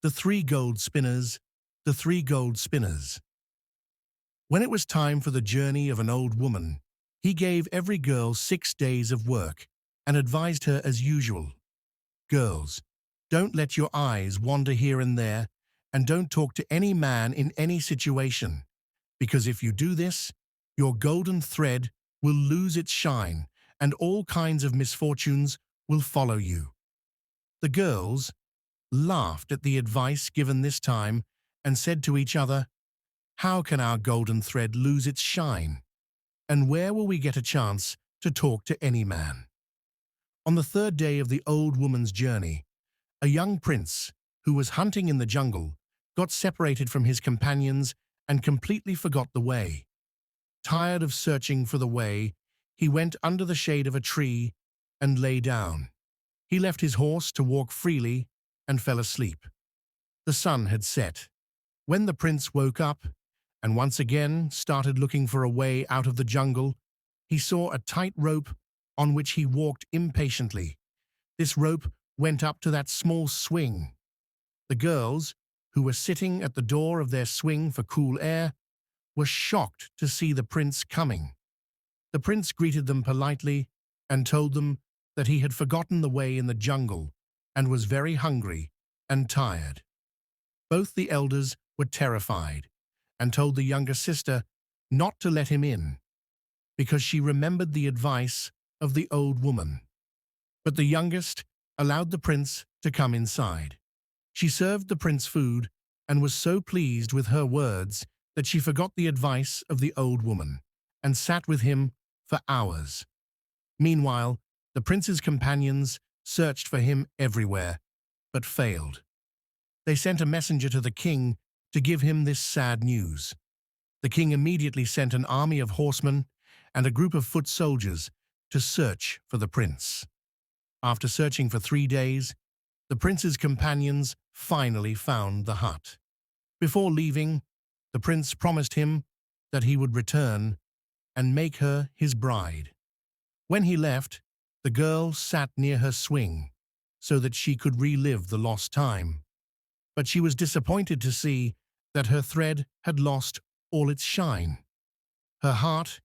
The Three Gold Spinners, the Three Gold Spinners. When it was time for the journey of an old woman, he gave every girl 6 days of work and advised her as usual. Girls, don't let your eyes wander here and there, and don't talk to any man in any situation, because if you do this, your golden thread will lose its shine and all kinds of misfortunes will follow you. The girls laughed at the advice given this time and said to each other, "How can our golden thread lose its shine? And where will we get a chance to talk to any man?" On the 3rd day of the old woman's journey, a young prince who was hunting in the jungle got separated from his companions and completely forgot the way. Tired of searching for the way, he went under the shade of a tree and lay down. He left his horse to walk freely and fell asleep. The sun had set. When the prince woke up and once again started looking for a way out of the jungle, he saw a tight rope on which he walked impatiently. This rope went up to that small swing. The girls, who were sitting at the door of their swing for cool air, were shocked to see the prince coming. The prince greeted them politely and told them that he had forgotten the way in the jungle and was very hungry and tired. Both the elders were terrified and told the younger sister not to let him in, because she remembered the advice of the old woman. But the youngest allowed the prince to come inside. She served the prince food and was so pleased with her words that she forgot the advice of the old woman and sat with him for hours. Meanwhile, the prince's companions searched for him everywhere, but failed. They sent a messenger to the king to give him this sad news. The king immediately sent an army of horsemen and a group of foot soldiers to search for the prince. After searching for 3 days, the prince's companions finally found the hut. Before leaving, the prince promised him that he would return and make her his bride. When he left, the girl sat near her swing so that she could relive the lost time. But she was disappointed to see that her thread had lost all its shine. Her heart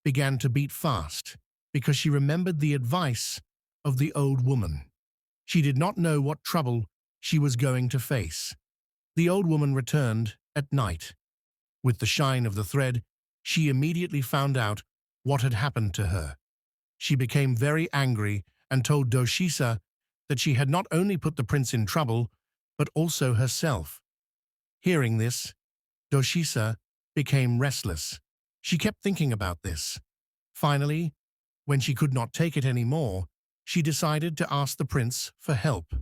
began to beat fast because she remembered the advice of the old woman. She did not know what trouble she was going to face. The old woman returned at night. With the shine of the thread, she immediately found out what had happened to her. She became very angry and told Doshisa that she had not only put the prince in trouble, but also herself. Hearing this, Doshisa became restless. She kept thinking about this. Finally, when she could not take it anymore, she decided to ask the prince for help.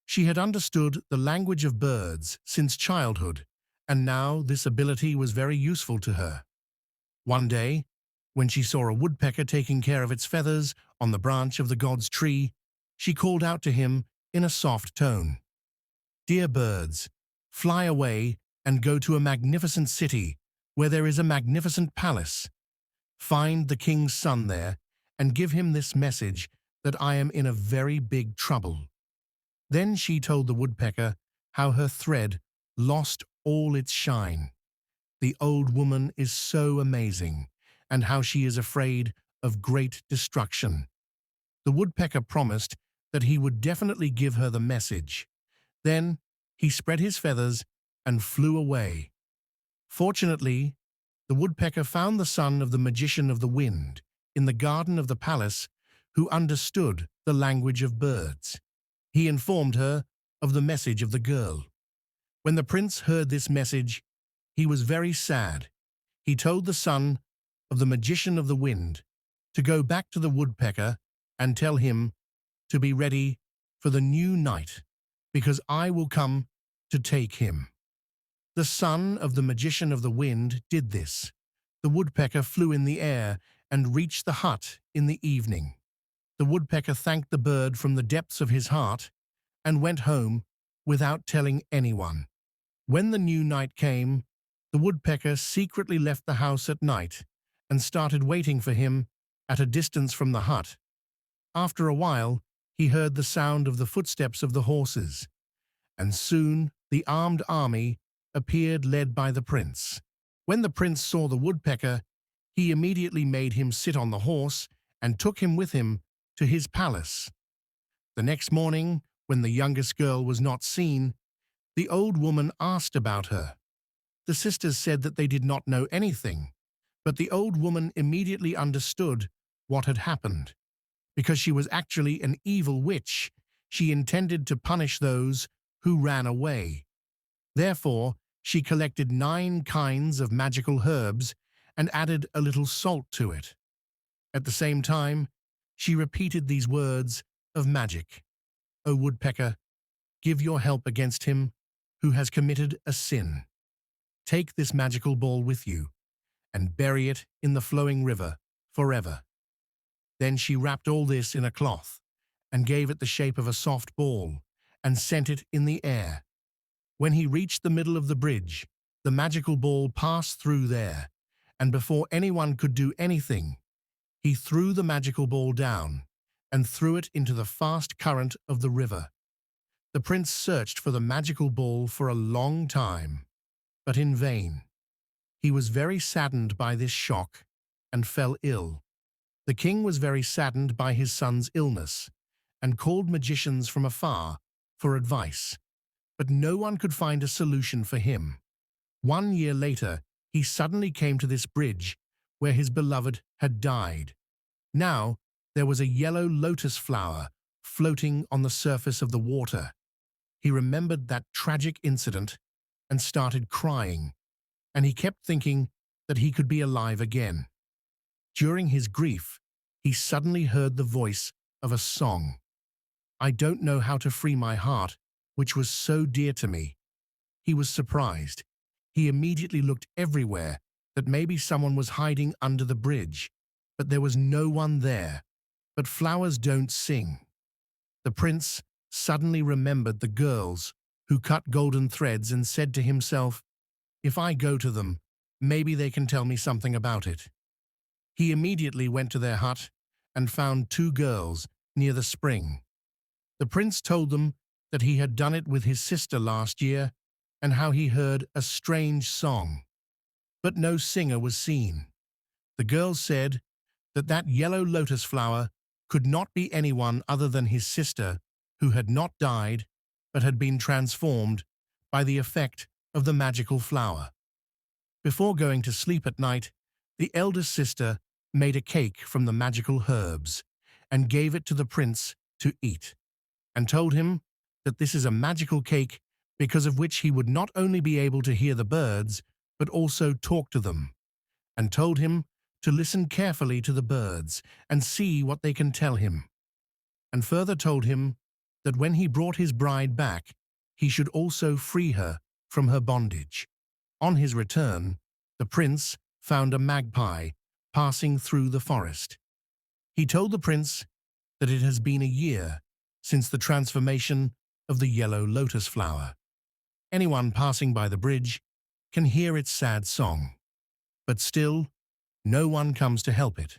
She had understood the language of birds since childhood, and now this ability was very useful to her. One day, when she saw a woodpecker taking care of its feathers on the branch of the god's tree, she called out to him in a soft tone, "Dear birds, fly away and go to a magnificent city where there is a magnificent palace. Find the king's son there and give him this message that I am in a very big trouble." Then she told the woodpecker how her thread lost all its shine. The old woman is so amazing, and how she is afraid of great destruction. The woodpecker promised that he would definitely give her the message. Then he spread his feathers and flew away. Fortunately, the woodpecker found the son of the magician of the wind in the garden of the palace, who understood the language of birds. He informed her of the message of the girl. When the prince heard this message, he was very sad. He told the son of the magician of the wind to go back to the woodpecker and tell him to be ready for the new night, because I will come to take him. The son of the magician of the wind did this. The woodpecker flew in the air and reached the hut in the evening. The woodpecker thanked the bird from the depths of his heart and went home without telling anyone. When the new night came, the woodpecker secretly left the house at night and started waiting for him at a distance from the hut. After a while, he heard the sound of the footsteps of the horses, and soon the armed army appeared led by the prince. When the prince saw the woodpecker, he immediately made him sit on the horse and took him with him to his palace. The next morning, when the youngest girl was not seen, the old woman asked about her. The sisters said that they did not know anything, but the old woman immediately understood what had happened. Because she was actually an evil witch, she intended to punish those who ran away. Therefore, she collected 9 kinds of magical herbs and added a little salt to it. At the same time, she repeated these words of magic. "O woodpecker, give your help against him who has committed a sin. Take this magical ball with you and bury it in the flowing river forever." Then she wrapped all this in a cloth and gave it the shape of a soft ball and sent it in the air. When he reached the middle of the bridge, the magical ball passed through there, and before anyone could do anything, he threw the magical ball down and threw it into the fast current of the river. The prince searched for the magical ball for a long time, but in vain. He was very saddened by this shock and fell ill. The king was very saddened by his son's illness and called magicians from afar for advice, but no one could find a solution for him. 1 year later, he suddenly came to this bridge where his beloved had died. Now, there was a yellow lotus flower floating on the surface of the water. He remembered that tragic incident and started crying, and he kept thinking that he could be alive again. During his grief, he suddenly heard the voice of a song. "I don't know how to free my heart, which was so dear to me." He was surprised. He immediately looked everywhere that maybe someone was hiding under the bridge, but there was no one there. But flowers don't sing. The prince suddenly remembered the girls who cut golden threads and said to himself, "If I go to them, maybe they can tell me something about it." He immediately went to their hut and found 2 girls near the spring. The prince told them that he had done it with his sister last year and how he heard a strange song, but no singer was seen. The girls said that that yellow lotus flower could not be anyone other than his sister, who had not died but had been transformed by the effect of the magical flower. Before going to sleep at night, the eldest sister made a cake from the magical herbs and gave it to the prince to eat, and told him that this is a magical cake because of which he would not only be able to hear the birds, but also talk to them, and told him to listen carefully to the birds and see what they can tell him, and further told him that when he brought his bride back, he should also free her from her bondage. On his return, the prince found a magpie passing through the forest. He told the prince that it has been a year since the transformation of the yellow lotus flower. Anyone passing by the bridge can hear its sad song, but still, no one comes to help it.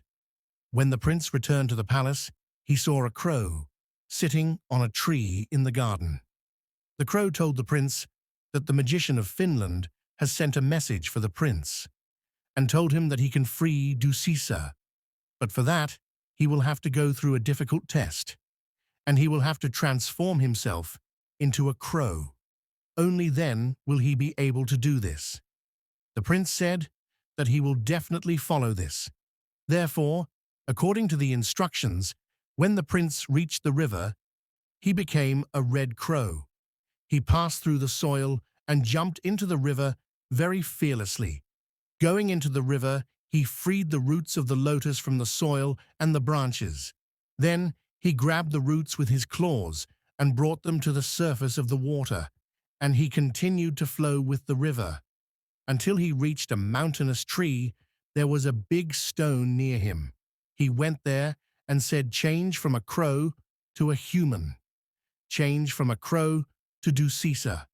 When the prince returned to the palace, he saw a crow sitting on a tree in the garden. The crow told the prince that the magician of Finland has sent a message for the prince, and told him that he can free Dusisa, but for that, he will have to go through a difficult test, and he will have to transform himself into a crow. Only then will he be able to do this. The prince said that he will definitely follow this. Therefore, according to the instructions, when the prince reached the river, he became a red crow. He passed through the soil and jumped into the river very fearlessly. Going into the river, he freed the roots of the lotus from the soil and the branches. Then he grabbed the roots with his claws and brought them to the surface of the water, and he continued to flow with the river. Until he reached a mountainous tree, there was a big stone near him. He went there and said, "Change from a crow to a human. Change from a crow to Dusisa."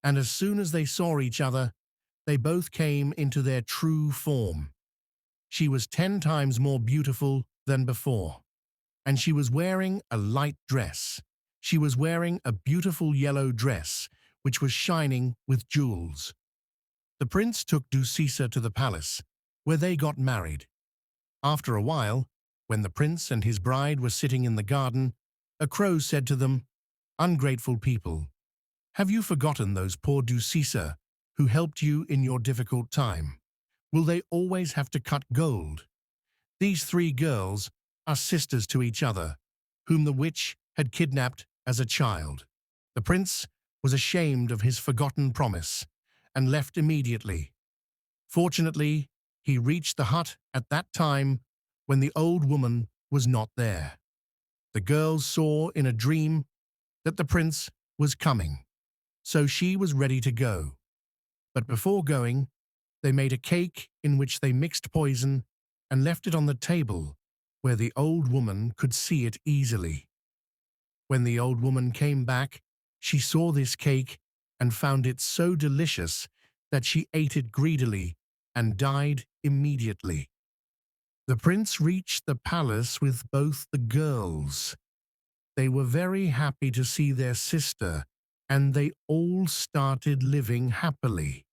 And as soon as they saw each other, they both came into their true form. She was 10 times more beautiful than before, and she was wearing a light dress. She was wearing a beautiful yellow dress which was shining with jewels. The prince took Dusisa to the palace, where they got married. After a while, when the prince and his bride were sitting in the garden, a crow said to them, "Ungrateful people, have you forgotten those poor Dusisa who helped you in your difficult time? Will they always have to cut gold? These three girls are sisters to each other, whom the witch had kidnapped as a child." The prince was ashamed of his forgotten promise and left immediately. Fortunately, he reached the hut at that time when the old woman was not there. The girls saw in a dream that the prince was coming, so she was ready to go. But before going, they made a cake in which they mixed poison and left it on the table where the old woman could see it easily. When the old woman came back, she saw this cake and found it so delicious that she ate it greedily and died immediately. The prince reached the palace with both the girls. They were very happy to see their sister, and they all started living happily.